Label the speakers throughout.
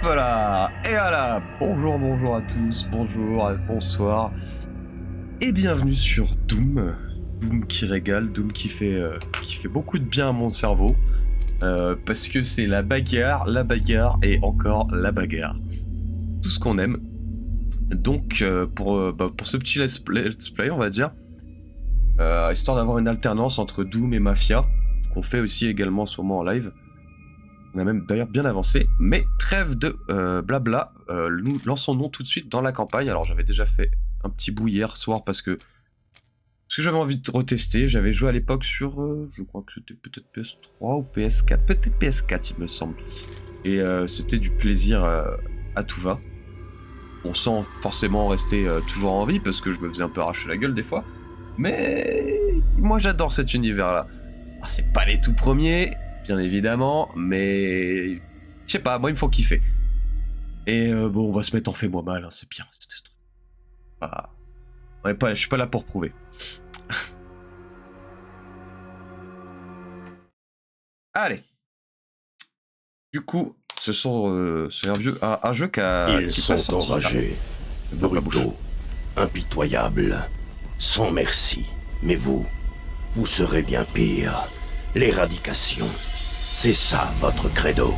Speaker 1: voilà. Et voilà. Bonjour à tous, bonjour, bonsoir. Et bienvenue sur Doom. Doom qui régale, Doom qui fait beaucoup de bien à mon cerveau. Parce que c'est la bagarre et encore la bagarre. Tout ce qu'on aime. Donc pour ce petit let's play, on va dire, histoire d'avoir une alternance entre Doom et Mafia, qu'on fait aussi également en ce moment en live. On a même d'ailleurs bien avancé, mais trêve de blabla, nous lançons-nous tout de suite dans la campagne. Alors j'avais déjà fait un petit bout hier soir parce que j'avais envie de retester. J'avais joué à l'époque sur, je crois que c'était peut-être PS3 ou PS4, peut-être PS4 il me semble. Et c'était du plaisir à tout va. On sent forcément rester toujours en vie parce que je me faisais un peu arracher la gueule des fois. Mais moi j'adore cet univers-là. Alors, c'est pas les tout premiers, bien évidemment, mais je sais pas, moi ils me font kiffer. Et bon, on va se mettre en fait-moi mal, hein, c'est bien. Ah. Je suis pas là pour prouver. Allez. Du coup, c'est un jeu qui a...
Speaker 2: Ils sont enragés, brutaux, impitoyables, sans merci. Mais vous serez bien pire. L'éradication, c'est ça votre credo.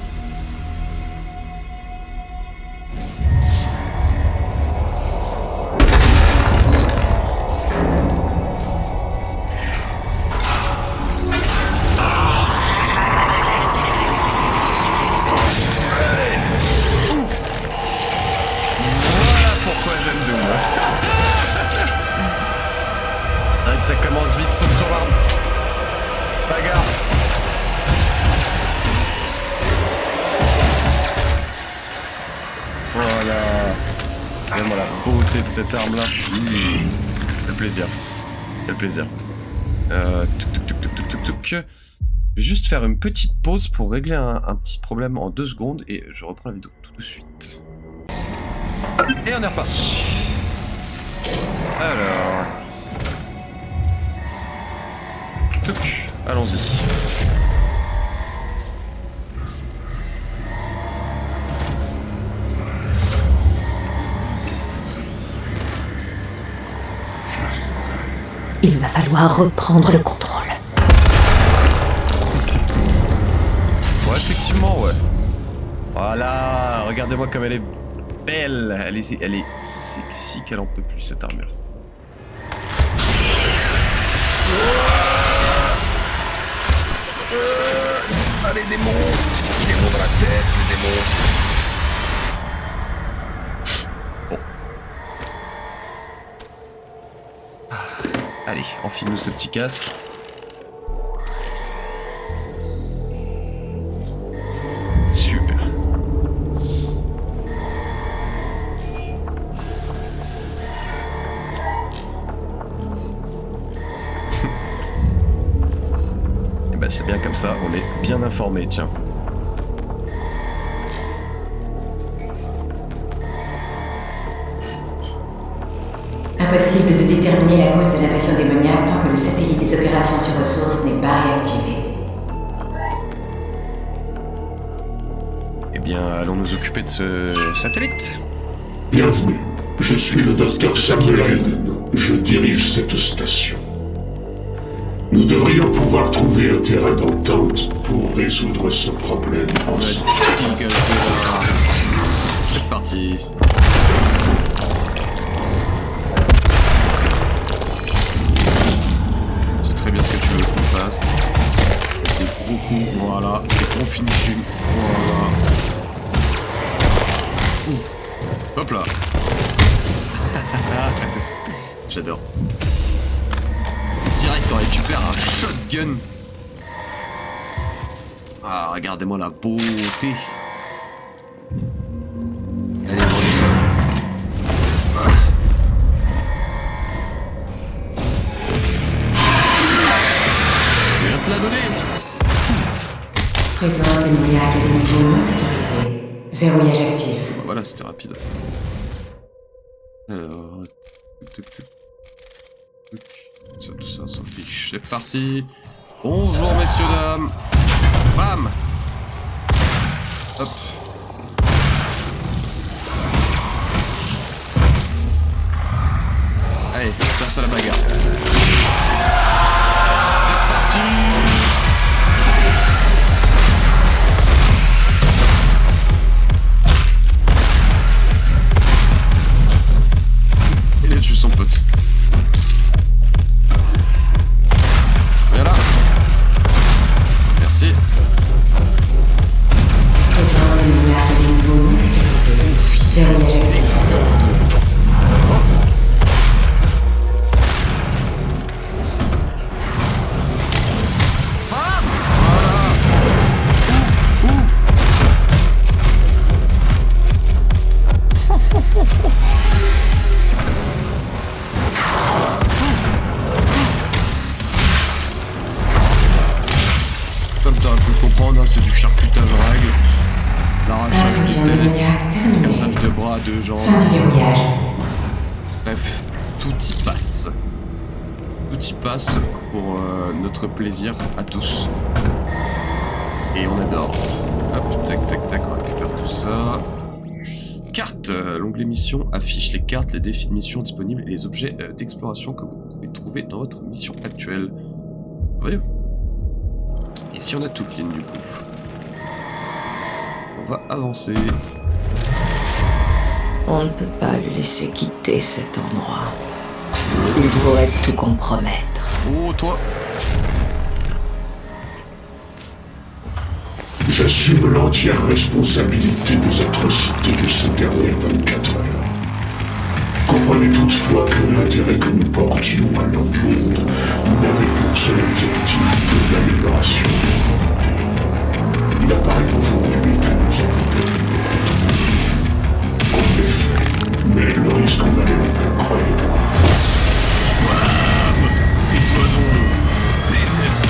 Speaker 1: Ça commence vite, saute sur l'arbre. Bagarre. Voilà. Regarde-moi la beauté de cette arme là. Quel plaisir. Quel plaisir. Je vais juste faire une petite pause pour régler un petit problème en 2 secondes et je reprends la vidéo tout de suite. Et on est reparti. Alors... allons-y.
Speaker 3: Il va falloir reprendre le contrôle.
Speaker 1: Ouais, effectivement, ouais. Voilà, regardez-moi comme elle est belle. Elle est sexy qu'elle en peut plus, cette armure. Allez, démons dans la tête, les démons. Bon. Allez, enfile-nous ce petit casque. Super. C'est bien comme ça, on est bien informé, tiens.
Speaker 3: Impossible de déterminer la cause de l'invasion démoniaque tant que le satellite des opérations sur ressources n'est pas réactivé.
Speaker 1: Eh bien, allons nous occuper de ce satellite.
Speaker 4: Bienvenue, je suis le docteur Samuel Hayden. Je dirige cette station. Nous devrions pouvoir trouver un terrain d'entente pour résoudre ce problème ensemble.
Speaker 1: C'est parti. C'est très bien ce que tu veux qu'on fasse. Des gros coups, voilà. Des gros finishing, voilà. Hop là. J'adore. Direct, on récupère un shotgun. Ah, regardez-moi la beauté. Allez, prends ça. Je viens te la donner.
Speaker 3: Présence démoniaque et des niveaux non sécurisés. Verrouillage actif.
Speaker 1: Voilà, c'était rapide. Alors... tout ça s'en fiche. C'est parti. Bonjour messieurs dames. Bam. Hop. à la bagarre. C'est parti. Il a tué son pote. Viens là. Merci.
Speaker 3: Présent de milliards de nouveaux non sécurisés. Verrouillage actif.
Speaker 1: Comme tu aurais pu le comprendre, hein, c'est du charcutage en règle. L'arrachage
Speaker 3: Intrusion
Speaker 1: de tête,
Speaker 3: démoniaque terminée.
Speaker 1: cassage de bras, de jambes.
Speaker 3: Fin du verrouillage.
Speaker 1: Bref, tout y passe. Tout y passe pour notre plaisir à tous. Et on adore. Hop, tac, tac, tac, on récupère tout ça. Cartes. L'onglet mission affiche les cartes, les défis de mission disponibles et les objets d'exploration que vous pouvez trouver dans votre mission actuelle. Voyons. Et si on a toute ligne du coup, on va avancer.
Speaker 5: On ne peut pas le laisser quitter cet endroit. Il pourrait tout compromettre.
Speaker 1: Oh, toi!
Speaker 4: J'assume l'entière responsabilité des atrocités de ces dernières 24 heures. Comprenez toutefois que l'intérêt que nous portions à leur monde n'avait pour seul objectif que l'amélioration de l'humanité. Il apparaît aujourd'hui que nous avons perdu notre autonomie. En effet, mais le risque en valait la peine, croyez-moi.
Speaker 1: Tais-toi donc! Déteste!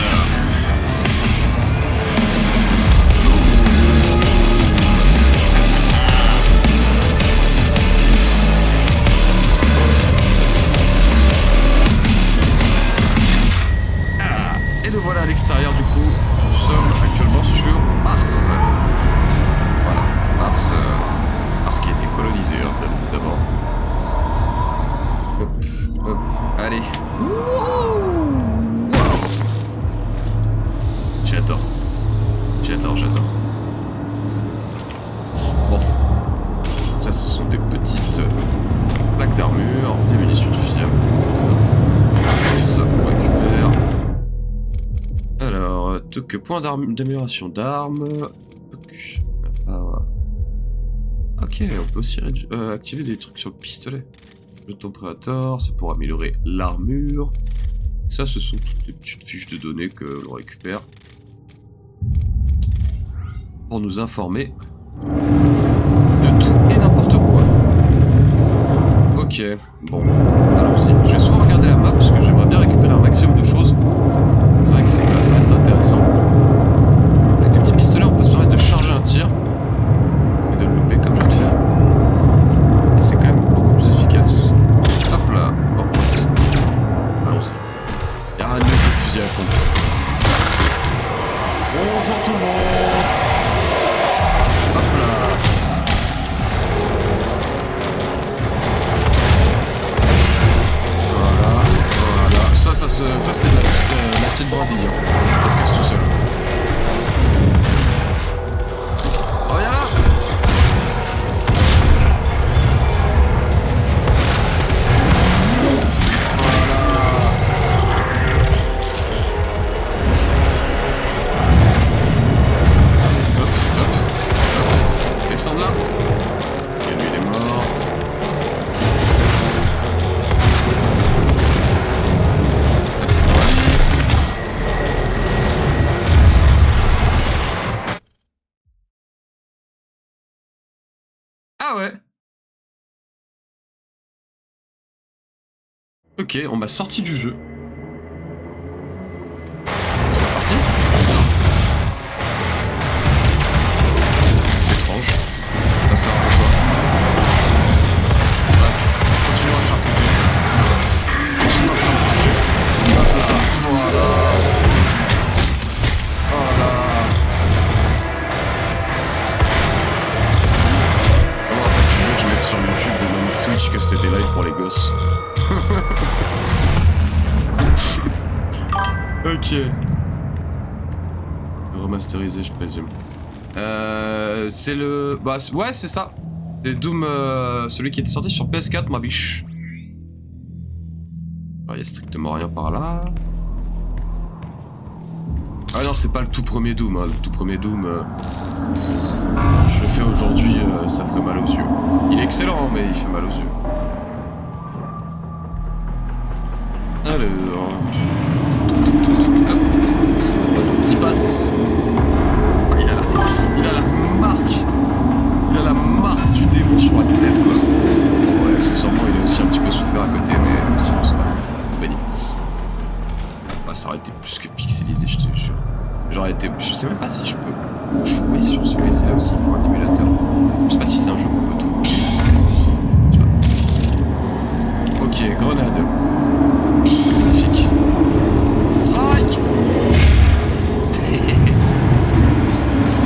Speaker 1: Et nous voilà à l'extérieur du coup. Nous sommes actuellement sur Mars. Voilà, Mars qui a été colonisé, hein, bien évidemment. Hop, hop, allez. Wow. J'adore. J'adore. Bon. Ça, ce sont des petites plaques d'armure, des munitions de fusible. Ça, on récupère. Alors, donc, point d'amélioration d'armes. Ok, on peut aussi activer des trucs sur le pistolet. Le température, c'est pour améliorer l'armure. Ça, ce sont toutes les petites fiches de données que l'on récupère pour nous informer de tout et n'importe quoi. Ok, bon, allons-y. Je vais souvent regarder la map parce que j'aimerais bien récupérer un maximum de choses. C'est vrai que ça reste intéressant. Avec un petit pistolet, on peut se permettre de charger un tir et de le louper comme je viens de faire. Et c'est quand même beaucoup plus efficace. Hop là, bon, allons-y. Y'a rien de mieux que le fusil à pompe. Bonjour tout le monde. Hop là. Voilà. Ça c'est la petite brindille. Hein. Ça se casse tout seul. Oh, y'a là. Hop. Descendre là. Ok, lui il est mort. La petite brindille. Ah ouais. Ok, on m'a sorti du jeu. C'est reparti. Étrange. Ça sert à quoi? Bref, continuons à charcuter. Continuons à faire bouger. Hop là, voilà. Voilà. Comment tu veux que je mette sur YouTube le nom de Twitch que c'est des lives pour les gosses. Ok. Remasterisé, je présume. C'est le... Bah, ouais, c'est ça. C'est Doom, celui qui était sorti sur PS4, ma biche. Alors, il y a strictement rien par là. Ah non, c'est pas le tout premier Doom, hein. Le tout premier Doom... je le fais aujourd'hui, ça ferait mal aux yeux. Il est excellent, mais il fait mal aux yeux. Alors... Hop. Petit passe. Ah, il a la marque. Il a la marque du démon sur la tête, quoi. Bon, ouais, accessoirement, il a aussi un petit peu souffert à côté, mais sinon, ça va. Béni. Bah, ça aurait été plus que pixelisé, je te jure. J'aurais été... Je sais même pas si je peux jouer sur ce PC là aussi, il faut un émulateur. Je sais pas si c'est un jeu qu'on peut trouver. Je sais pas. Ok, grenade. Magnifique. Strike.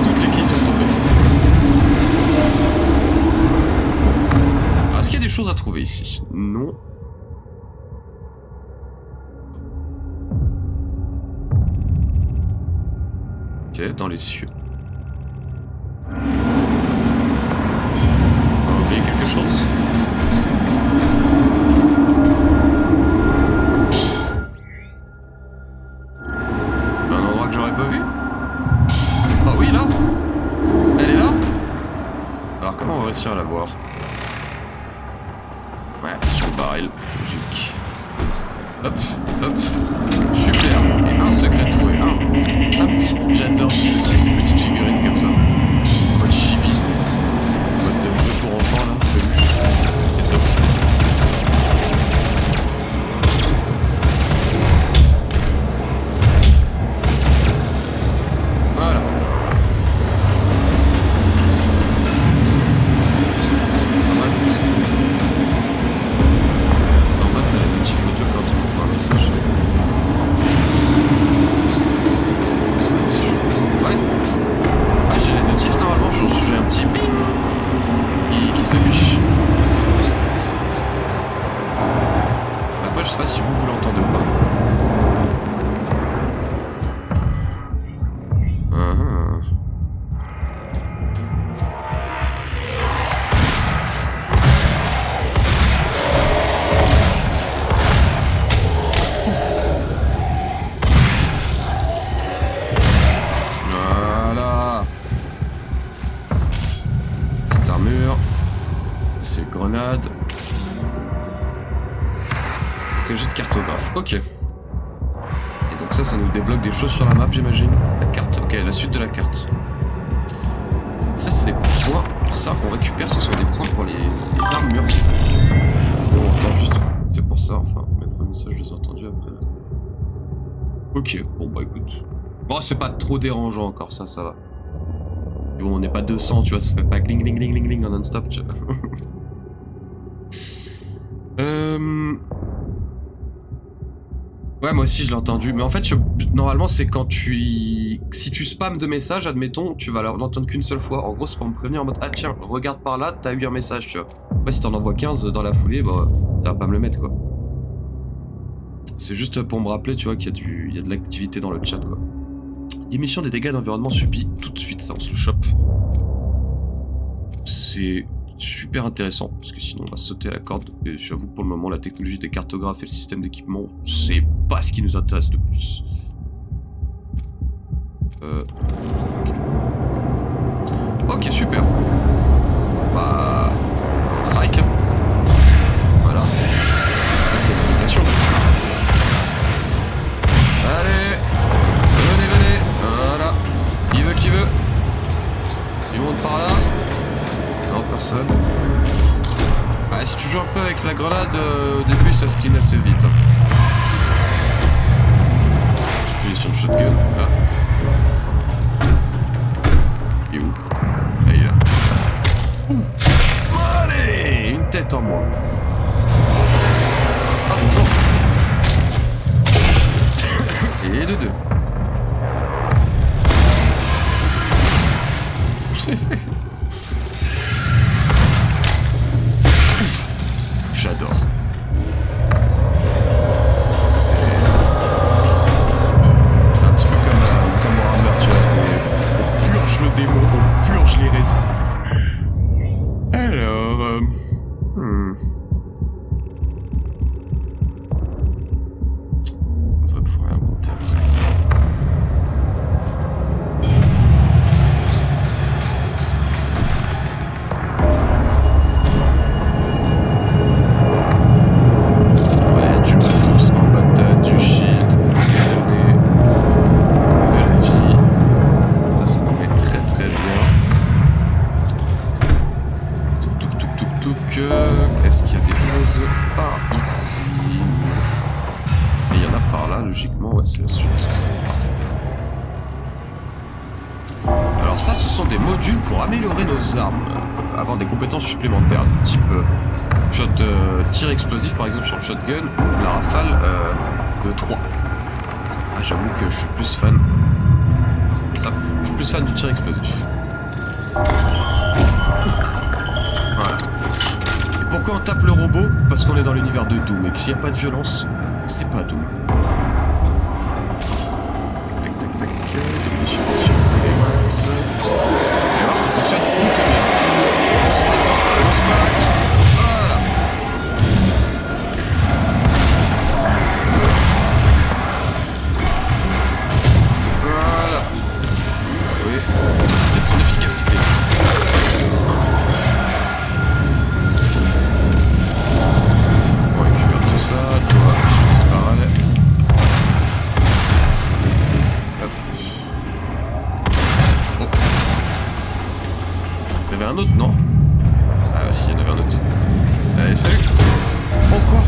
Speaker 1: Toutes les clés sont tombées. Est-ce qu'il y a des choses à trouver ici? Non. Ok, dans les cieux. On a oublié quelque chose. Un endroit que j'aurais pas vu. Ah oui, là. Elle est là. Alors comment on va réussir à la voir? Ouais, sur le baril, logique. Hop, hop. Super. Et un secret trouvé. Un petit. J'adore ces petites figurines comme ça. En mode chibi. En mode jeu pour enfants là. C'est top. Voilà. Normal, t'as les notifs audio quand tu m'envoies un message. Ouais. Ah, j'ai les notifs normalement, j'ai un petit ping qui s'affiche. Après, je sais pas si vous l'entendez ou pas. Voilà. Petite armure. C'est grenade. Que jeu de cartographe. Ok. Et donc ça nous débloque des choses sur la map, j'imagine. La carte. Ok, la suite de la carte. Ça, c'est des points. Ça qu'on récupère, ce sont des points pour les armures. Bon, enfin, juste. C'est pour ça. Enfin, mes premiers messages, je les ai entendus après. Ok. Bon, bah écoute. Bon, c'est pas trop dérangeant encore, ça va. Et bon, on n'est pas 200, tu vois, ça fait pas gling gling gling gling gling en non-stop, tu vois. Ouais, moi aussi je l'ai entendu, mais en fait, normalement, c'est quand si tu spams de messages, admettons, tu vas l'entendre qu'une seule fois. En gros, c'est pour me prévenir en mode, ah tiens, regarde par là, t'as eu un message, tu vois. Après, si t'en envoies 15 dans la foulée, bah, ça va pas me le mettre, quoi. C'est juste pour me rappeler, tu vois, qu'il y a de l'activité dans le chat, quoi. Diminution des dégâts d'environnement subis tout de suite, ça, on se le chope. C'est super intéressant, parce que sinon on va sauter à la corde. Et j'avoue que pour le moment, la technologie des cartographes et le système d'équipement, c'est pas ce qui nous intéresse le plus. Ok, super. Bah... Strike. Voilà. Ça, c'est l'invitation. Allez, venez. Voilà. Qui veut. Il monte par là. Non, personne. Ah, si tu joues un peu avec la grenade, au début ça skin assez vite. Hein. Il est sur le shotgun. Là. Il est où? Ah, il est là. Ouh. Allez, une tête en moins. Ah, bonjour. Et de deux. Est-ce qu'il y a des choses par ici? Et il y en a par là, logiquement, ouais, c'est la suite. Parfait. Alors ça, ce sont des modules pour améliorer nos armes, avoir des compétences supplémentaires, type tir explosif par exemple sur le shotgun, la rafale de 3. Ah, j'avoue que je suis plus fan. Ça, je suis plus fan du tir explosif. Voilà. Et pourquoi on tape le robot? Parce qu'on est dans l'univers de Doom et que s'il n'y a pas de violence, c'est pas Doom. Tac tac tac. Et alors ça fonctionne plutôt bien. On se bat. Voilà. Voilà. Oui. Peut-être son efficacité. On récupère tout ça. Toi, tu disparais. Hop. Oh. Il y en avait un autre, non? Ah si, il y en avait un autre. Allez, salut. Pourquoi?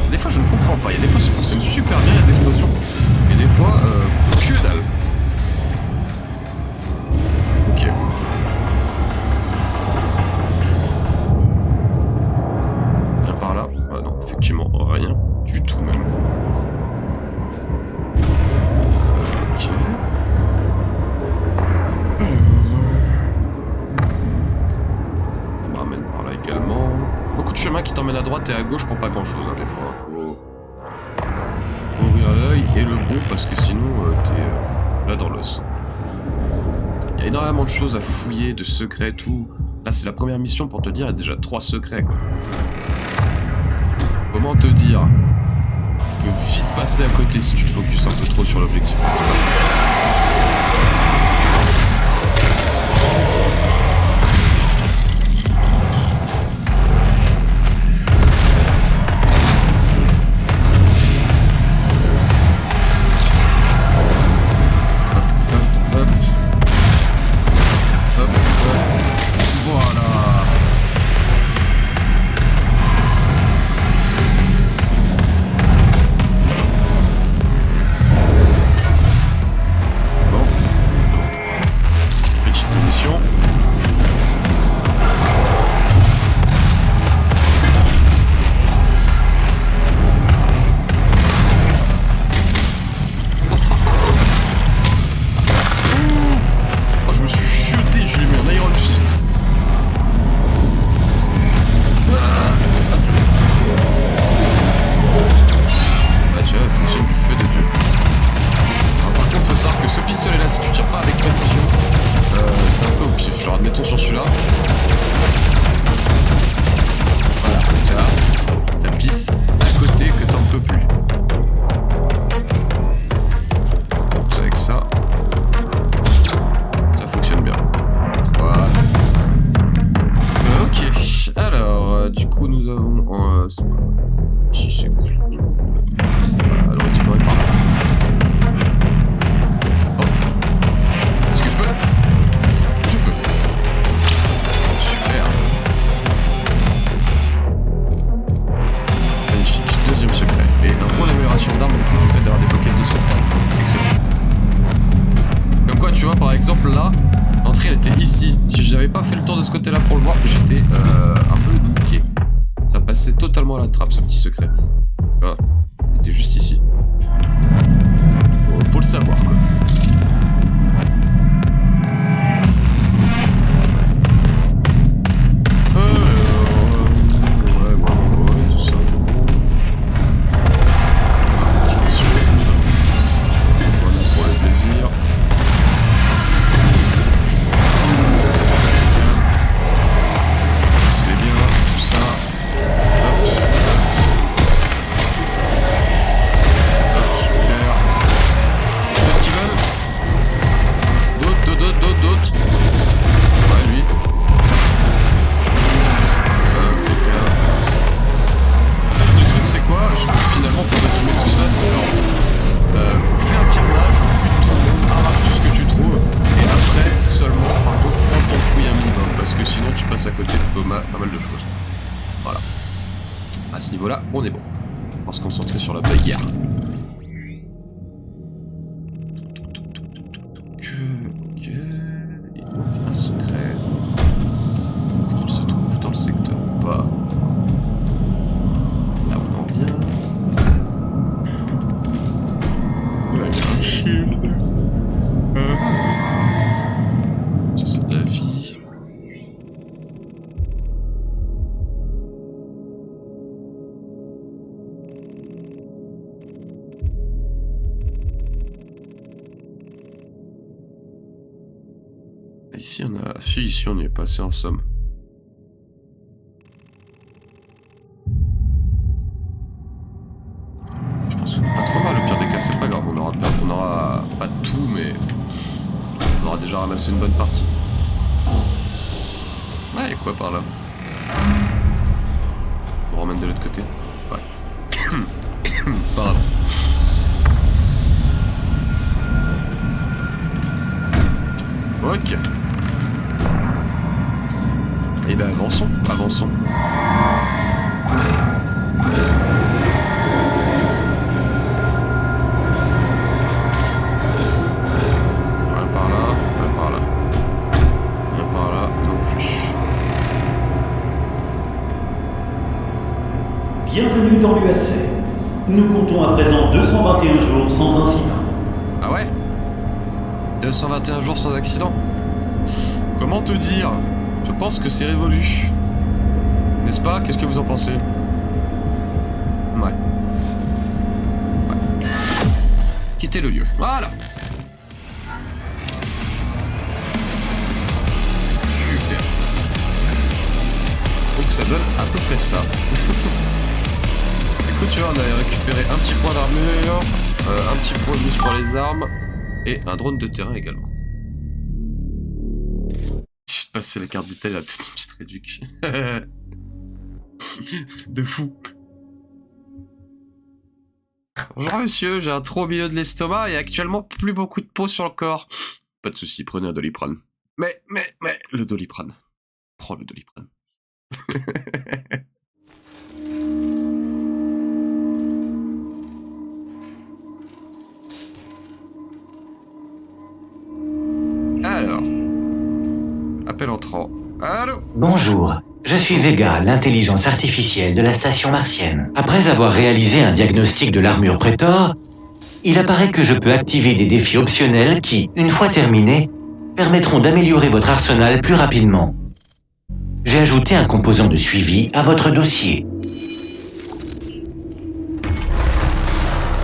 Speaker 1: Des fois, je ne comprends pas. Il y a des fois, ça fonctionne super bien, les explosions. Et des fois, que dalle. Ok. Bien par là. Ah non, effectivement, rien du tout même. Ok. On ramène par là également. Beaucoup de chemins qui t'emmènent à droite et à gauche pour pas grand chose. Hein, des fois, faut ouvrir l'œil et le bon parce que sinon t'es là dans l'os. Il y a énormément de choses à fouiller, de secrets, tout. Là, c'est la première mission pour te dire, il y a déjà 3 secrets, quoi. Comment te dire? Tu peux vite passer à côté si tu te focuses un peu trop sur l'objectif principal. Ce côté-là pour le voir, j'étais un peu niqué. Ça passait totalement à la trappe, ce petit secret. Ah, il était juste ici. Faut le savoir, quoi. Ouais, tout ça. Je vais suivre. Voilà, pour le plaisir. D'autres. Ouais, lui. En fait, le truc, c'est quoi? Finalement, pour résumer tout ça, c'est genre... fais un carnage, bute tout le monde, arrache tout ce que tu trouves, et après, seulement, par contre, prends ton fouille un minimum, parce que sinon, tu passes à côté de pas mal de choses. Voilà. À ce niveau-là, on est bon. On va se concentrer sur la bagarre. Ok. Il manque un secret. Est-ce qu'il se trouve dans le secteur ou pas? Là où on en vient. Là, il y a un shield. Ça, c'est de la vie. Ici on a... Si, ici on y est passé en somme. Je pense qu'on est pas trop mal, au pire des cas c'est pas grave, on aura pas tout mais... On aura déjà ramassé une bonne partie. Ouais, et quoi par là? On ramène de l'autre côté. Ouais. Pardon. Ok. Et ben avançons, avançons. Rien par là, rien par là. Rien par là non plus.
Speaker 6: Bienvenue dans l'UAC. Nous comptons à présent 221 jours sans incident.
Speaker 1: Ah ouais? 221 jours sans accident? Comment te dire? Je pense que c'est révolu. N'est-ce pas? Qu'est-ce que vous en pensez? Ouais. Quittez le lieu. Voilà. Super. Donc ça donne à peu près ça. Écoute, tu vois, on a récupéré un petit point d'armure, un petit point de boost pour les armes, et un drone de terrain également. Je vais te passer la carte vitale, la petite réduction. De fou. Bonjour monsieur, j'ai un trou au milieu de l'estomac et actuellement plus beaucoup de peau sur le corps. Pas de soucis, prenez un Doliprane. Mais, le Doliprane. Prends le Doliprane. Alors. Appel entrant. Allô?
Speaker 7: Bonjour, je suis Vega, l'intelligence artificielle de la station martienne. Après avoir réalisé un diagnostic de l'armure Praetor, il apparaît que je peux activer des défis optionnels qui, une fois terminés, permettront d'améliorer votre arsenal plus rapidement. J'ai ajouté un composant de suivi à votre dossier.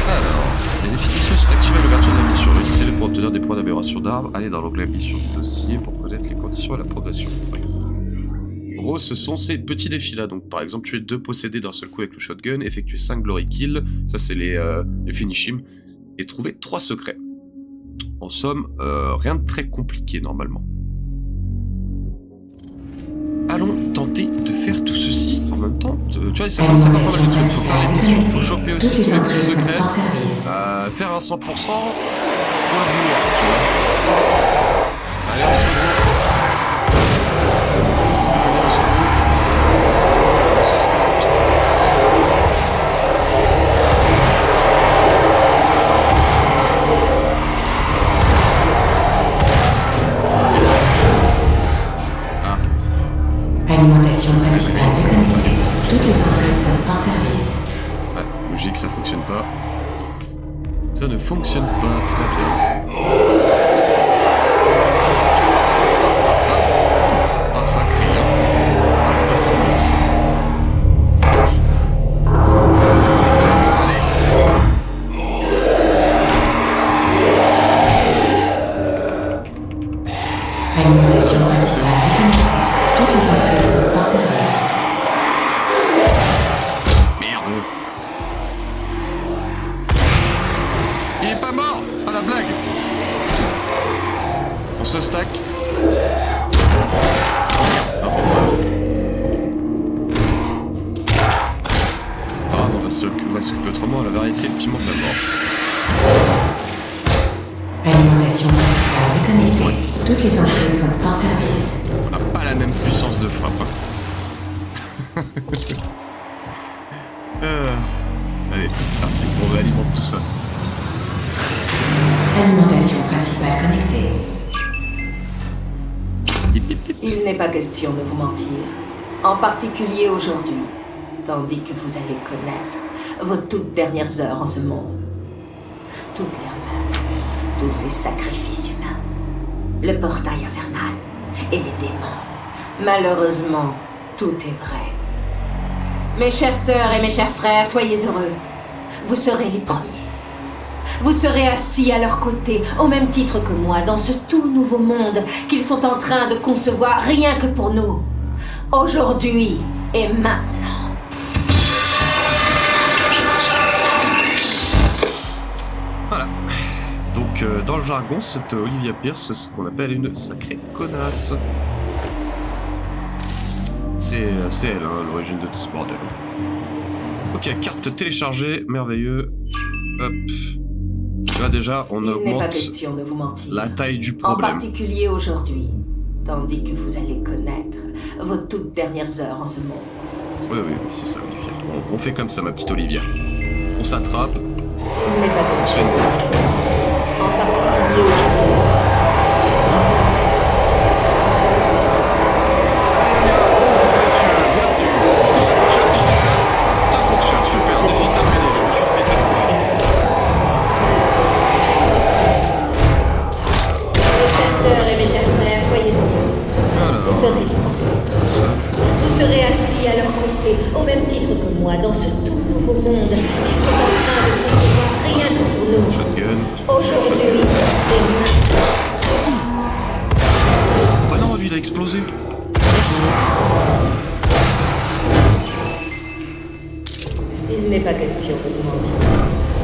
Speaker 1: Alors, les défis missions sont activés à l'ouverture de la mission. Réussissez-les pour obtenir des points d'amélioration d'armes. Allez dans l'onglet mission du dossier pour connaître les conditions et la progression. Ouais. En gros, ce sont ces petits défis-là. Donc, par exemple, tuer 2 possédés d'un seul coup avec le shotgun, effectuer 5 glory kills, ça c'est les finish him, et trouver 3 secrets. En somme, rien de très compliqué normalement. Allons tenter de faire tout ceci en même temps. Tu vois, ça commence à faire pas mal de trucs. Faut faire les missions, faut choper aussi tous les petits secrets. Faire un 100%, faut le vouloir, tu vois. Allez, on se retrouve.
Speaker 3: Alimentation principale déconnectée. Toutes les entrées sont en service.
Speaker 1: Ouais, logique, ça fonctionne pas. Ça ne fonctionne pas très bien. Ah, ça crie, hein. Ah, ça sent bon, ça.
Speaker 3: Alimentation principale déconnectée. Toutes les entrées sont en service.
Speaker 1: Merde. Il est pas mort. Ah, la blague. On se stack. Ah, on va s'occuper autrement. La variété, le piment de la mort.
Speaker 3: Alimentation principale déconnectée. Toutes les entrées sont en service.
Speaker 1: On n'a pas la même puissance de frappe. Hein. Allez, c'est parti, on réalimente tout ça.
Speaker 3: Alimentation principale connectée.
Speaker 5: Il n'est pas question de vous mentir. En particulier aujourd'hui, tandis que vous allez connaître vos toutes dernières heures en ce monde. Toutes les rumeurs, tous ces sacrifices humains, le portail infernal et les démons. Malheureusement, tout est vrai. Mes chères sœurs et mes chers frères, soyez heureux. Vous serez les premiers. Vous serez assis à leur côté, au même titre que moi, dans ce tout nouveau monde qu'ils sont en train de concevoir rien que pour nous. Aujourd'hui et maintenant.
Speaker 1: Voilà. Donc, dans le jargon, cette Olivia Pierce, c'est ce qu'on appelle une sacrée connasse. C'est elle, hein, l'origine de tout ce bordel. Ok, carte téléchargée, merveilleux. Hop. Là déjà, on
Speaker 5: Il n'est pas
Speaker 1: augmente
Speaker 5: question de vous mentir.
Speaker 1: la taille du
Speaker 5: En
Speaker 1: problème.
Speaker 5: particulier aujourd'hui, tandis que vous allez connaître vos toutes dernières heures en ce monde.
Speaker 1: Oui, c'est ça, Olivia. On fait comme ça, ma petite Olivia. On s'attrape.
Speaker 5: Il n'est pas
Speaker 1: On se fait
Speaker 5: question
Speaker 1: une
Speaker 5: de
Speaker 1: bouffe.
Speaker 5: En particulier aujourd'hui.
Speaker 1: Est-ce que ça fonctionne si je fais ça? Ça fonctionne, super. Défi terminé, je me suis remis à voir.
Speaker 5: Mes chères sœurs et mes chers frères, soyez heureux. Vous
Speaker 1: Alors,
Speaker 5: serez libres.
Speaker 1: ça.
Speaker 5: Vous serez assis à leur côté, au même titre que moi, dans ce tout nouveau monde qu'ils sont en train de concevoir rien que pour nous.
Speaker 1: Shotgun.
Speaker 5: Aujourd'hui et maintenant.
Speaker 1: Oh non, lui, il a explosé.
Speaker 5: Il n'est pas question de vous mentir.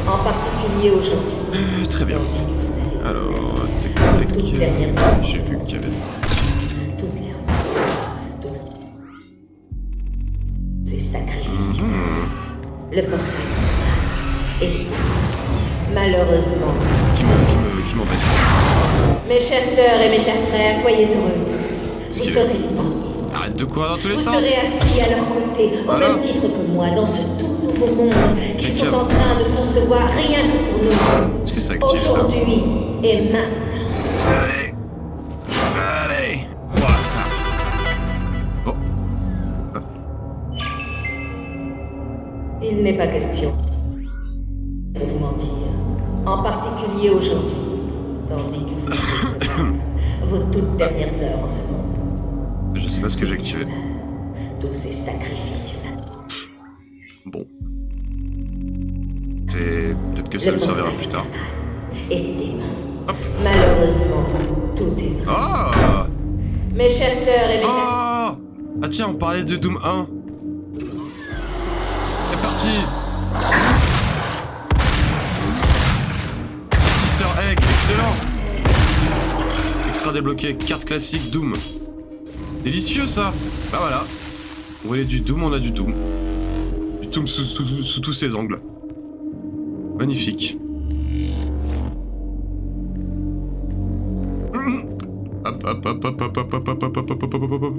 Speaker 5: En particulier aujourd'hui.
Speaker 1: Très bien.
Speaker 5: Tandis que vous allez
Speaker 1: Alors,
Speaker 5: connaître vos toutes dernières heures.
Speaker 1: j'ai vu qu'il y avait...
Speaker 5: Toutes les rumeurs, tous ces sacrifices humains, le portail et les démons. Malheureusement,
Speaker 1: qui m'embête.
Speaker 5: mes chères sœurs et mes chers frères, soyez heureux. Vous
Speaker 1: qu'il-
Speaker 5: serez les premiers.
Speaker 1: Arrête de courir dans tous les
Speaker 5: Vous
Speaker 1: sens.
Speaker 5: serez assis à leur côté, au
Speaker 1: Voilà.
Speaker 5: même titre que moi, dans ce tout nouveau monde qu'ils
Speaker 1: Mais
Speaker 5: sont
Speaker 1: tiens.
Speaker 5: en train de concevoir rien que pour nous.
Speaker 1: Est-ce que ça active ça?
Speaker 5: Aujourd'hui et maintenant.
Speaker 1: Allez. Allez. Voilà. Bon.
Speaker 5: Il n'est pas question de vous mentir. En particulier aujourd'hui, tandis que vous allez connaître vos toutes dernières heures en ce monde.
Speaker 1: Je sais pas ce que j'ai activé.
Speaker 5: Tous ces sacrifices humains.
Speaker 1: Bon. Peut-être que ça
Speaker 5: Le
Speaker 1: me servira
Speaker 5: portail
Speaker 1: plus tard.
Speaker 5: et les démons.
Speaker 1: Hop.
Speaker 5: Malheureusement, tout est vrai.
Speaker 1: Ah.
Speaker 5: Mes chères sœurs et mes chers...
Speaker 1: Oh. Ah tiens, on parlait de Doom 1. C'est parti. Petit Easter egg, excellent. Extra débloqué, carte classique Doom. Délicieux ça. Bah voilà. Vous voulez du Doom, on a du Doom. Du Doom sous tous ses angles. Magnifique. Hop hop hop hop hop hop hop hop hop hop hop hop hop hop.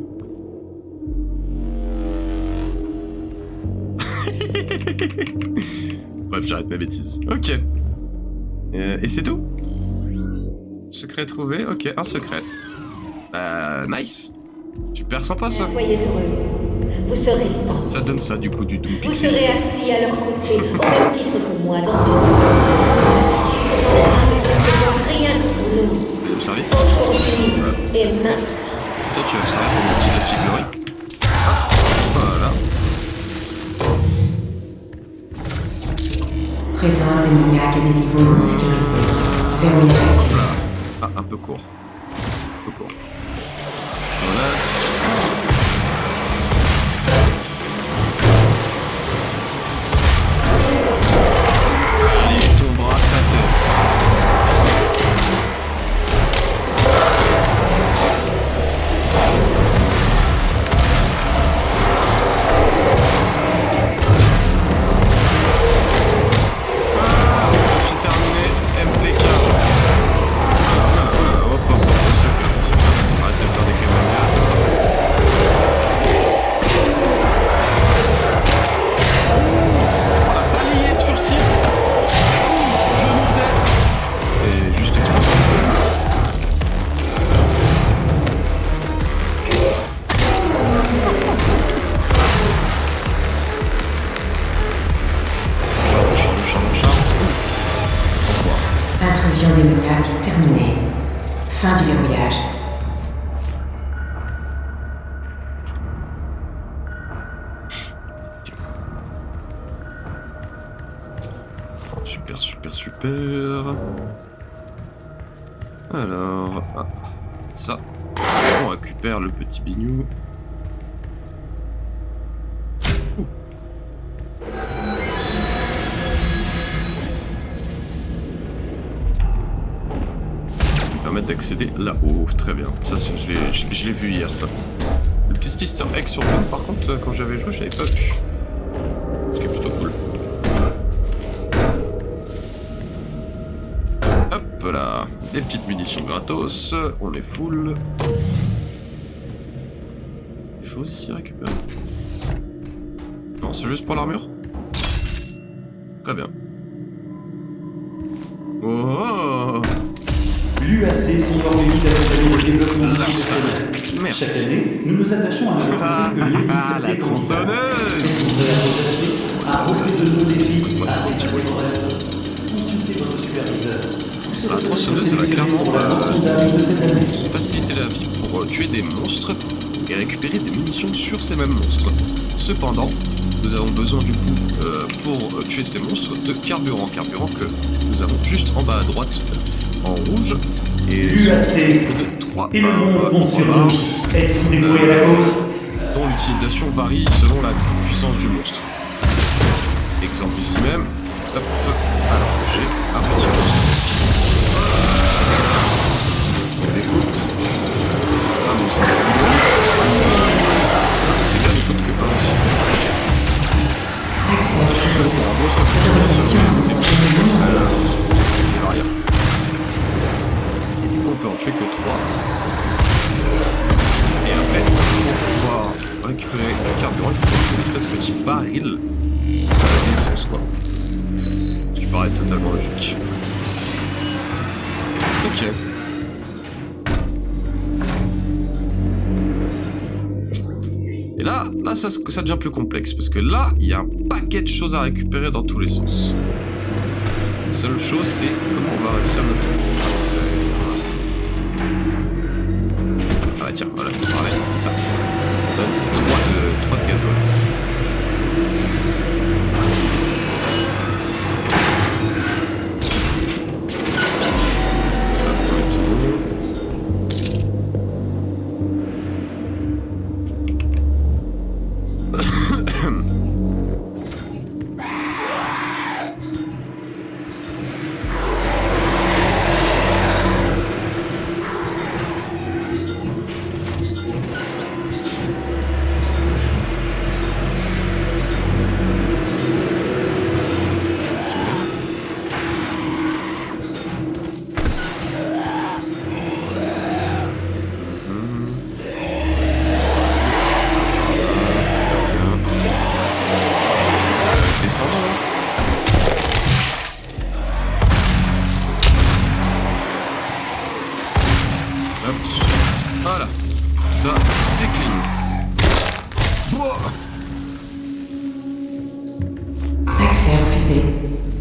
Speaker 1: Bref, j'arrête ma bêtise. Ok. Et c'est tout? Secret trouvé? Ok, un secret. Nice. Super sympa ça.
Speaker 5: Soyez heureux. Vous serez libres.
Speaker 1: Ça donne ça du coup du Doom
Speaker 5: Vous
Speaker 1: Pixel.
Speaker 5: serez assis à leur côté, au même titre que moi, dans ce monde. Rien que pour nous.
Speaker 1: Deuxième service.
Speaker 5: Aujourd'hui et maintenant.
Speaker 1: Toi tu vas me servir pour mon petit défi Glory. Voilà.
Speaker 3: Présence démoniaque et des niveaux non sécurisés. Verrouillage actif.
Speaker 1: Ah, un peu court. Un peu court. Voilà. Allez, ton bras, ta tête. Défi terminé, MPK. Hop, hop, hop, super. Arrête de faire des caméras. super, super, super. Alors, ça, on récupère le petit bignou. Permettre d'accéder là-haut, très bien. Ça, je l'ai vu hier, ça. Le petit easter egg sur Doom, par contre, quand j'avais joué, je l'avais pas vu. Ce qui est plutôt cool. Hop là, des petites munitions gratos, on est full. Des choses ici à récupérer. Non, c'est juste pour l'armure. Très bien. Oh!
Speaker 6: L'UAC s'enorgueillit d'accompagner le développement de ces
Speaker 1: Merci.
Speaker 6: Chaque année, nous nous attachons à montrer que l'élite
Speaker 1: La tronçonneuse!
Speaker 6: à relever de nouveaux défis, à réaliser vos rêves. Consultez votre superviseur.
Speaker 1: La tronçonneuse, elle va clairement
Speaker 6: de cette année.
Speaker 1: faciliter la vie pour tuer des monstres et récupérer des munitions sur ces mêmes monstres. Cependant, nous avons besoin du coup, pour tuer ces monstres, de carburant. Carburant que nous avons juste en bas à droite, en rouge. Et
Speaker 6: L'UAC
Speaker 1: de 3
Speaker 6: et le monde comptent sur nous. Êtes-vous dévoués à la cause?
Speaker 1: dont l'utilisation varie selon la puissance du monstre. Exemple ici même. Hop, alors j'ai un petit monstre. On découpe. Un monstre. C'est bien, il faut que un aussi.
Speaker 3: Accès refusé.
Speaker 1: En gros, ça fait
Speaker 3: Autorisation de
Speaker 1: c'est variable. Et du coup, on peut en tuer que 3. Et après, pour pouvoir récupérer du carburant, il faut trouver une espèce de petit baril d'essence, quoi. Ce qui paraît totalement logique. Ok. Et là ça devient plus complexe, parce que là, il y a un paquet de choses à récupérer dans tous les sens. La seule chose, c'est comment on va réussir notre... Ah tiens, voilà, pareil, ça. On donne 3 de gasoil. Ça, on met tout bon. Voilà, ça c'est clean.
Speaker 3: Accès refusé.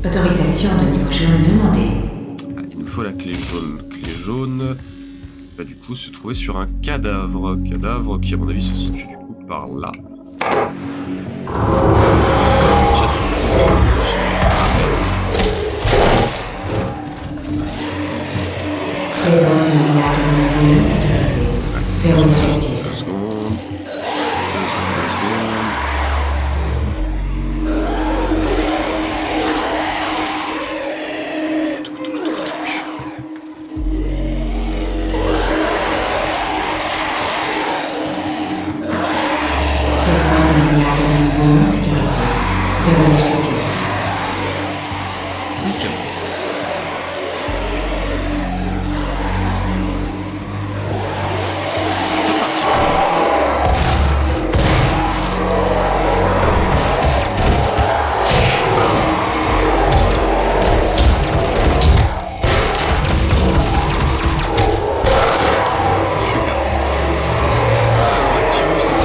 Speaker 3: Autorisation de niveau jaune demandée.
Speaker 1: Ah, il nous faut la clé jaune. Clé jaune va du coup se trouver sur un cadavre. Cadavre qui à mon avis se situe du coup par là.
Speaker 3: Présent luminaire de niveau sécurisé. Verrouillage actif.
Speaker 1: 2 secondes.
Speaker 3: Présent luminaire de niveau sécurisé. Verrouillage actif.
Speaker 1: Nickel. C'est parti. Super. Activons cette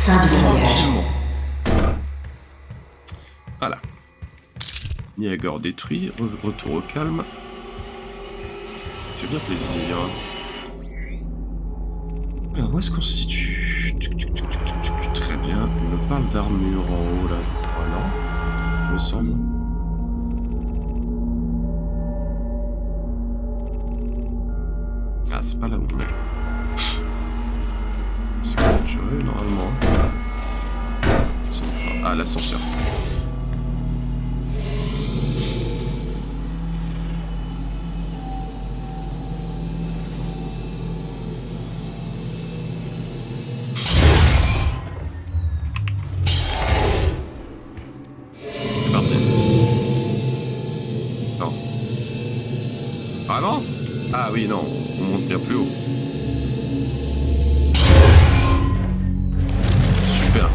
Speaker 3: Fin du voyage.
Speaker 1: Tranquillement. Voilà. Niagara détruit, retour au calme. Ça fait bien plaisir. Alors où est-ce qu'on se situe? Très bien. Il me parle d'armure en haut là, je crois, non? Il me semble. Ah, c'est pas là où on est. C'est clôturé normalement. Ah, l'ascenseur. C'est parti. Non. Ah non? Ah oui, non. On monte bien plus haut. Super.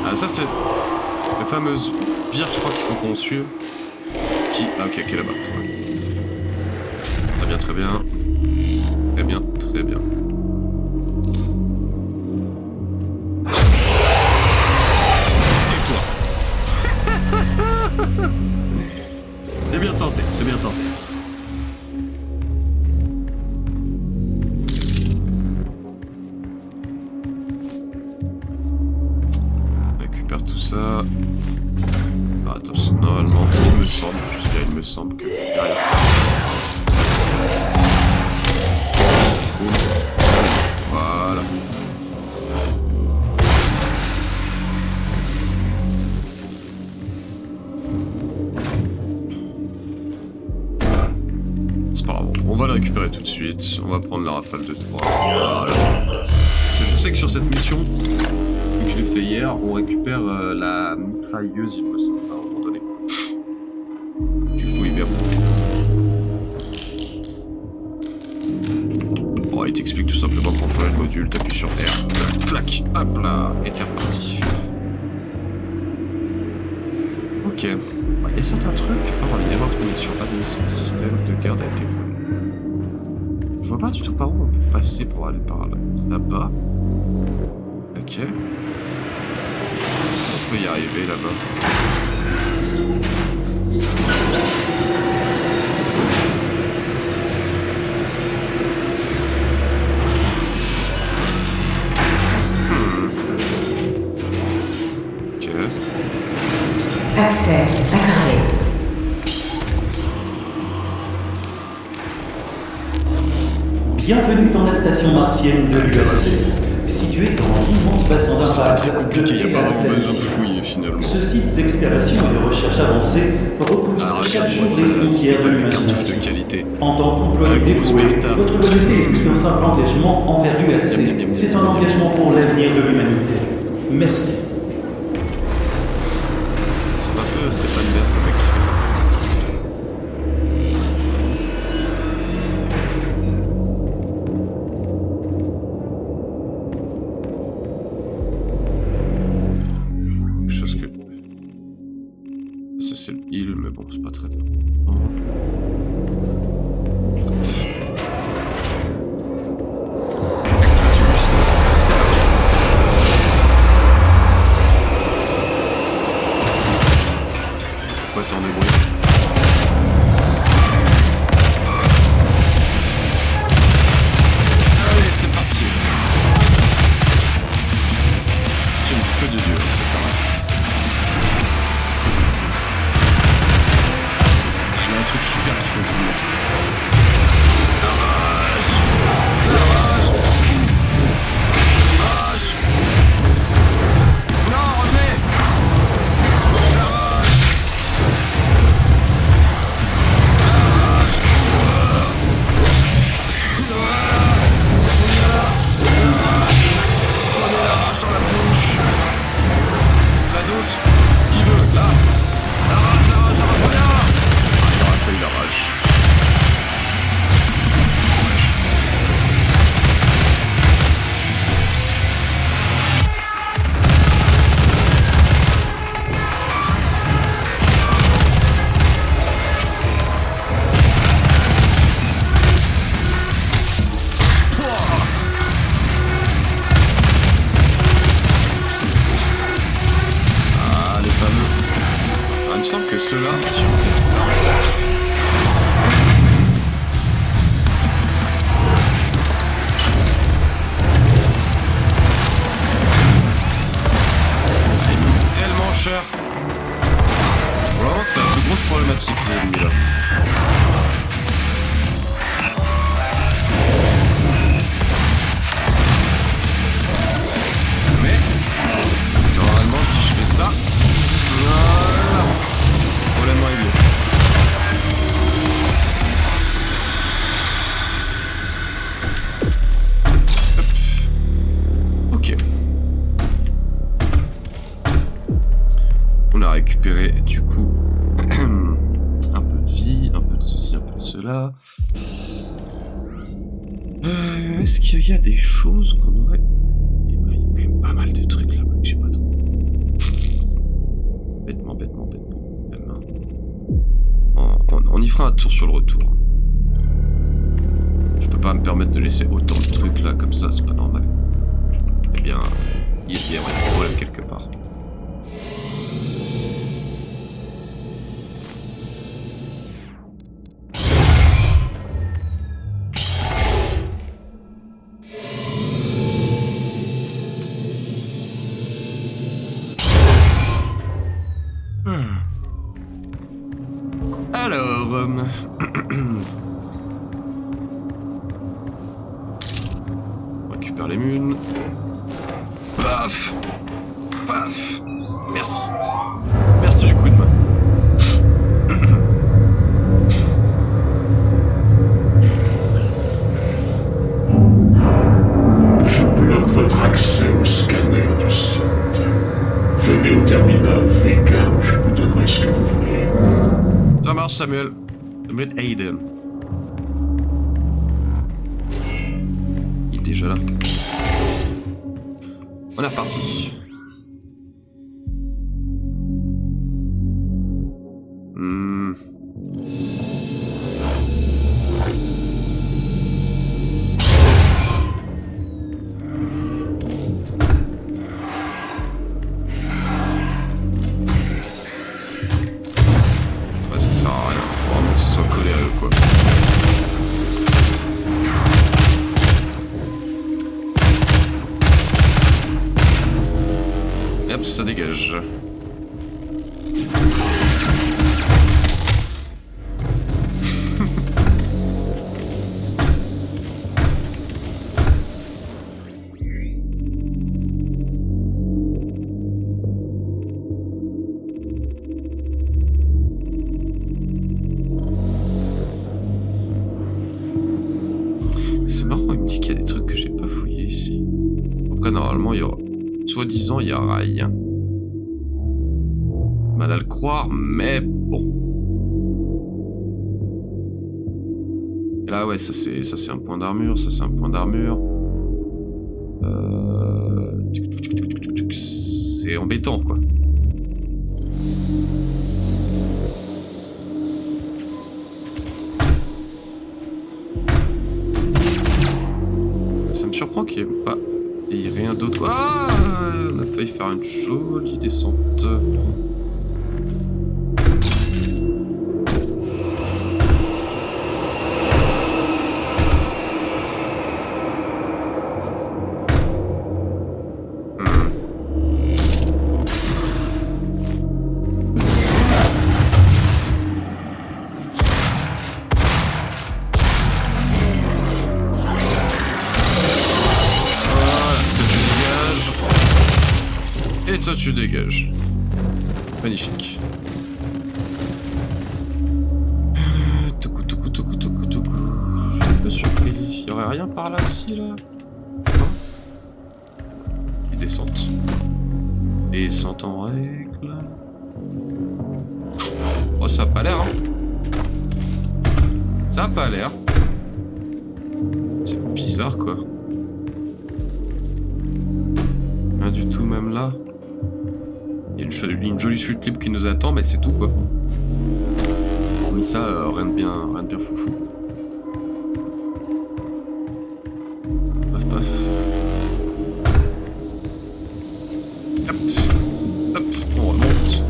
Speaker 1: Ah, ça c'est la fameuse pierre, je crois qu'il faut qu'on suive. Qui... Ah, ok, là-bas. Très bien, très bien. Très bien, très bien. Et toi? C'est bien tenté, c'est bien tenté. Tout ça. Ah, attention, normalement, il me semble que derrière ça. Voilà. C'est pas grave, on va le récupérer tout de suite. On va prendre la rafale de 3. Voilà. Je sais que sur cette mission, que je l'ai fait hier, on récupère la mitrailleuse, il me semble, à un moment donné. Tu fouilles bien. Oh, il t'explique tout simplement qu'on fait le module, t'appuies sur R, clac, hop là, et t'es reparti. Ok. Il y a certains trucs. Alors, il y a marque connexion administration système de garde a été. Je vois pas du tout par où on peut passer pour aller par là-bas. Ok. On peut y arriver là-bas. Ok.
Speaker 3: Accès accordé.
Speaker 6: Bienvenue dans la station martienne de l'UAC, située dans l'immense bassin
Speaker 1: C'est pas
Speaker 6: d'impact
Speaker 1: très compliqué, il n'y a pas vraiment besoin de
Speaker 6: Planisphère.
Speaker 1: fouiller finalement.
Speaker 6: Ce site d'excavation et de recherche avancée repousse
Speaker 1: Alors
Speaker 6: chaque jour
Speaker 1: regarde-moi
Speaker 6: les
Speaker 1: ça, c'est
Speaker 6: frontières
Speaker 1: pas
Speaker 6: de
Speaker 1: des cartouches de
Speaker 6: l'imagination.
Speaker 1: qualité.
Speaker 6: En tant qu'employé
Speaker 1: Un gros
Speaker 6: dévoué,
Speaker 1: spectacle.
Speaker 6: votre loyauté est plus qu'un simple engagement envers l'UAC. C'est un engagement pour l'avenir de l'humanité. Merci.
Speaker 1: C'est un peu Stéphane Bern, le mec qui fait ça. Quelque chose que... Ça c'est l'île, mais bon, c'est pas très important. Activation du sens, c'est ça. cela, si on fait ça... Cher. Vraiment, c'est la plus grosse problématique ces ennemis là. Mais normalement, si je fais ça, voilà, problème réglé. Ok. On a récupéré du coup un peu de vie, un peu de ceci, un peu de cela. Est-ce qu'il y a des choses qu'on aurait... Eh ben, il y a quand même pas mal de trucs là-bas que j'ai pas trop. Bêtement. On y fera un tour sur le retour. Je peux pas me permettre de laisser autant de trucs là comme ça, c'est pas normal. Eh bien, il y a un problème quelque part. Alors, on récupère les mules. Paf, paf. Merci. Merci du coup de main.
Speaker 4: Je bloque votre accès au scanner du site. Venez au terminal Vega, je vous donnerai ce que vous voulez.
Speaker 1: Ça marche, Samuel. Samuel Hayden. Il est déjà là. On est reparti. Hop, ça dégage. C'est marrant, il me dit qu'il y a des trucs que j'ai pas fouillés ici. Après, normalement, il y aura... Soi-disant, il y a rien. Mal à le croire, mais bon. Et là, ouais, ça c'est un point d'armure, ça c'est un point d'armure. C'est embêtant, quoi. Ça me surprend qu'il n'y ait pas... Et rien d'autre. Ah, on a failli faire une jolie descente. Et toi tu dégages. Magnifique. Toukou. Je suis pas surpris. Il y aurait rien par là aussi là. Non. Et descente. Descente en règle. Oh ça a pas l'air hein. Ça a pas l'air. C'est bizarre quoi. Rien du tout même là. Il y a une jolie chute libre qui nous attend, mais c'est tout quoi. Hormis ça, rien de bien foufou. Paf. Hop, on remonte.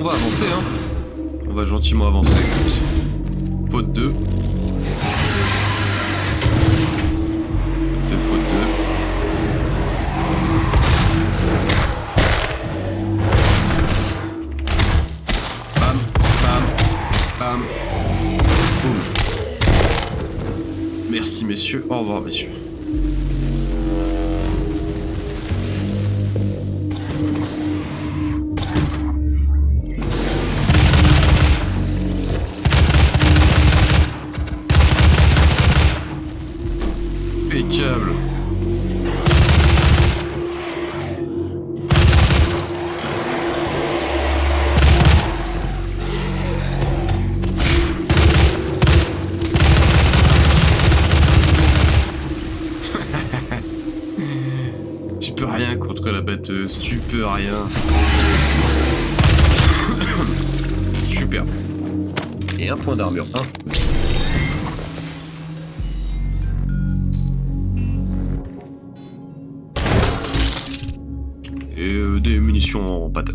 Speaker 1: va avancer, hein. On va gentiment avancer, écoute. Faute 2. Faute 2. Bam, bam, bam. Boum. Merci, messieurs. Au revoir, messieurs. Impeccable. Tu peux rien contre la batteuse, tu peux rien. Super. Et un point d'armure. 1. Et des munitions en patate.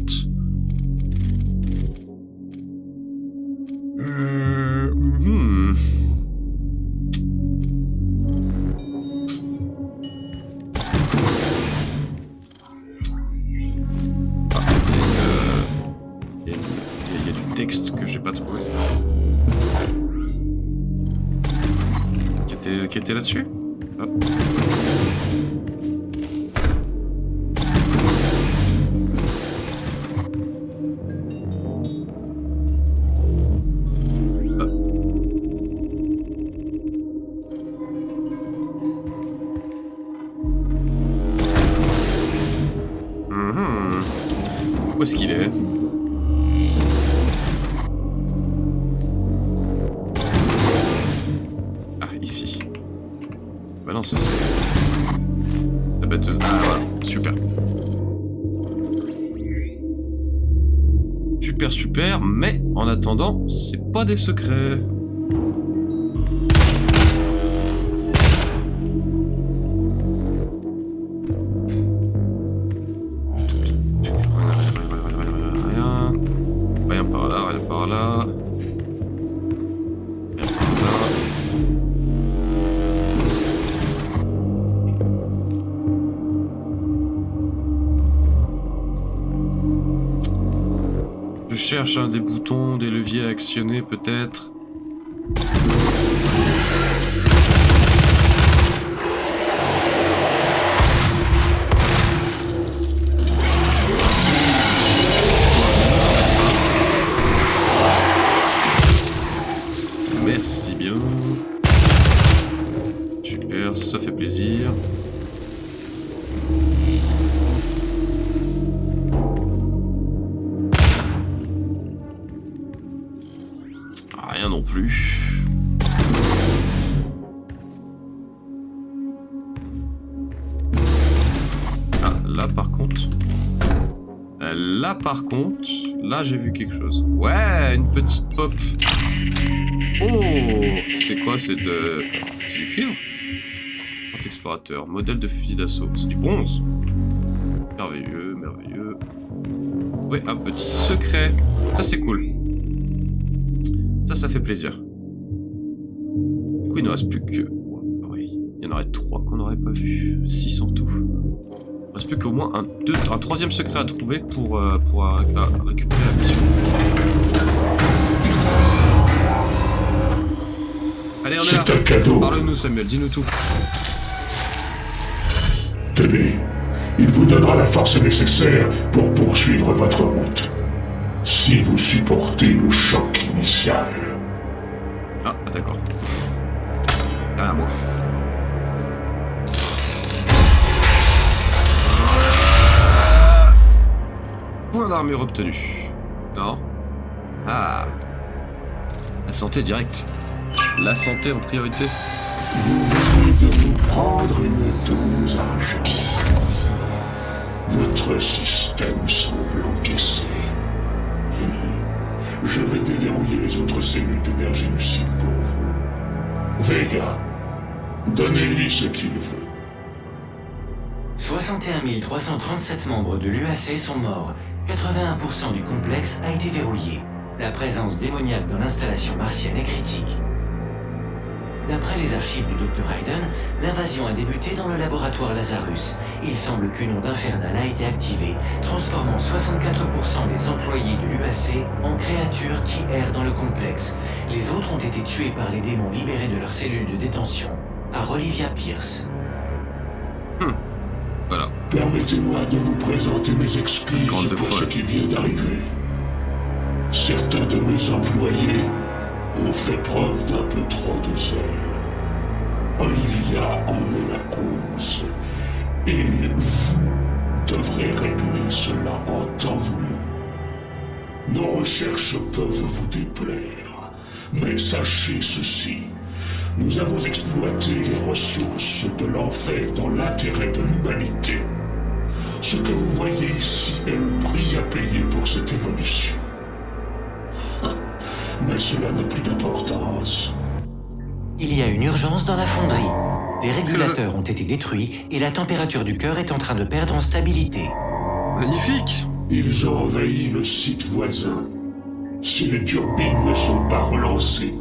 Speaker 1: Il y a du texte que j'ai pas trouvé. Qui était là-dessus? Ah. Où est-ce qu'il est? Ah, ici. Bah non, ça c'est... la batteuse. Ah, voilà. Super. Super, super. Mais, en attendant, c'est pas des secrets. Je cherche des boutons, des leviers à actionner peut-être. Merci bien. Super, ça fait plaisir. Rien non plus. Ah, là par contre... là j'ai vu quelque chose. Ouais, une petite pop. Oh, c'est quoi? C'est du cuivre? Grand explorateur, modèle de fusil d'assaut. C'est du bronze. Merveilleux, merveilleux. Ouais, un petit secret. Ça c'est cool. Ça fait plaisir. Du coup, il ne reste plus que... oui, il y en aurait 3 qu'on n'aurait pas vu. 6 en tout. Il ne reste plus qu'au moins un troisième secret à trouver pour récupérer la mission. Allez, on est là.
Speaker 4: C'est un cadeau.
Speaker 1: Parle-nous, Samuel, dis-nous tout.
Speaker 4: Tenez, il vous donnera la force nécessaire pour poursuivre votre route. Si vous supportez le choc initial.
Speaker 1: Ah, d'accord. Derrière moi. Point d'armure obtenu. Non. Ah. La santé directe. La santé en priorité.
Speaker 4: Vous venez de vous prendre une dose argent. Votre système semble encaissé. Je vais déverrouiller les autres cellules d'énergie lucide pour vous. Vega, donnez-lui ce qu'il veut.
Speaker 7: 61 337 membres de l'UAC sont morts 81% du complexe a été verrouillé. La présence démoniaque dans l'installation martienne est critique. D'après les archives du Dr Hayden, l'invasion a débuté dans le laboratoire Lazarus. Il semble qu'une onde infernale a été activée, transformant 64% des employés de l'UAC en créatures qui errent dans le complexe. Les autres ont été tués par les démons libérés de leurs cellules de détention, par Olivia Pierce.
Speaker 1: Voilà.
Speaker 4: Permettez-moi de vous présenter mes excuses
Speaker 1: Grande
Speaker 4: pour
Speaker 1: folle.
Speaker 4: ce qui vient d'arriver. Certains de mes employés ont fait preuve d'un peu trop de zèle. Olivia en est la cause. Et vous devrez régler cela en temps voulu. Nos recherches peuvent vous déplaire, mais sachez ceci. Nous avons exploité les ressources de l'enfer dans l'intérêt de l'humanité. Ce que vous voyez ici est le prix à payer pour cette évolution. Mais cela n'a plus d'importance.
Speaker 7: Il y a une urgence dans la fonderie. Les régulateurs ont été détruits et la température du cœur est en train de perdre en stabilité.
Speaker 1: Magnifique.
Speaker 4: Ils ont envahi le site voisin. Si les turbines ne sont pas relancées,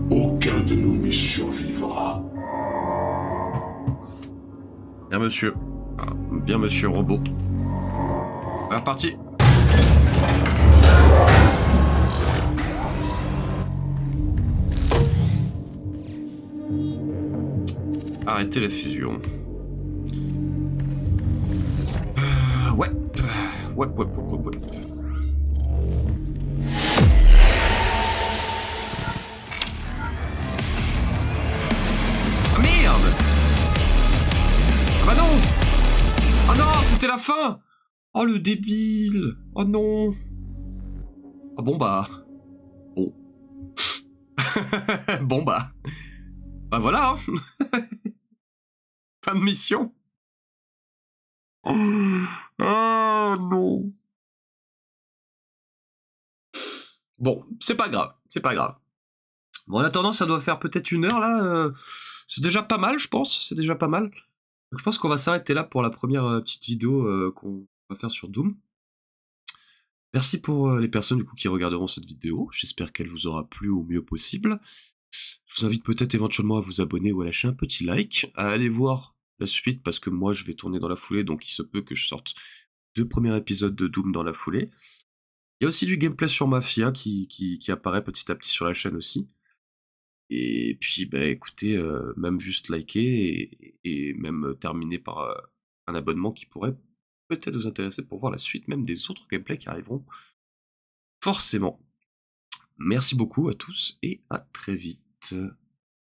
Speaker 4: aucun de nous n'y survivra.
Speaker 1: Bien monsieur. Ah, bien monsieur robot. C'est reparti. Arrêtez la fusion. Ouais. Ouais. Ah merde! Ah bah non! Oh non, c'était la fin! Oh le débile! Oh non! Ah bon bah... Bon. Bon bah... Bah voilà, hein. Fin de mission. Ah non. Bon, c'est pas grave, c'est pas grave. Bon, en attendant, ça doit faire peut-être 1 heure là. C'est déjà pas mal, je pense. C'est déjà pas mal. Donc, je pense qu'on va s'arrêter là pour la première petite vidéo qu'on va faire sur Doom. Merci pour les personnes du coup qui regarderont cette vidéo. J'espère qu'elle vous aura plu au mieux possible. Je vous invite peut-être éventuellement à vous abonner ou à lâcher un petit like, à aller voir la suite parce que moi je vais tourner dans la foulée, donc il se peut que je sorte 2 premiers épisodes de Doom dans la foulée. Il y a aussi du gameplay sur Mafia qui apparaît petit à petit sur la chaîne aussi. Et puis bah écoutez, même juste liker et même terminer par un abonnement qui pourrait peut-être vous intéresser pour voir la suite même des autres gameplays qui arriveront forcément. Merci beaucoup à tous et à très vite.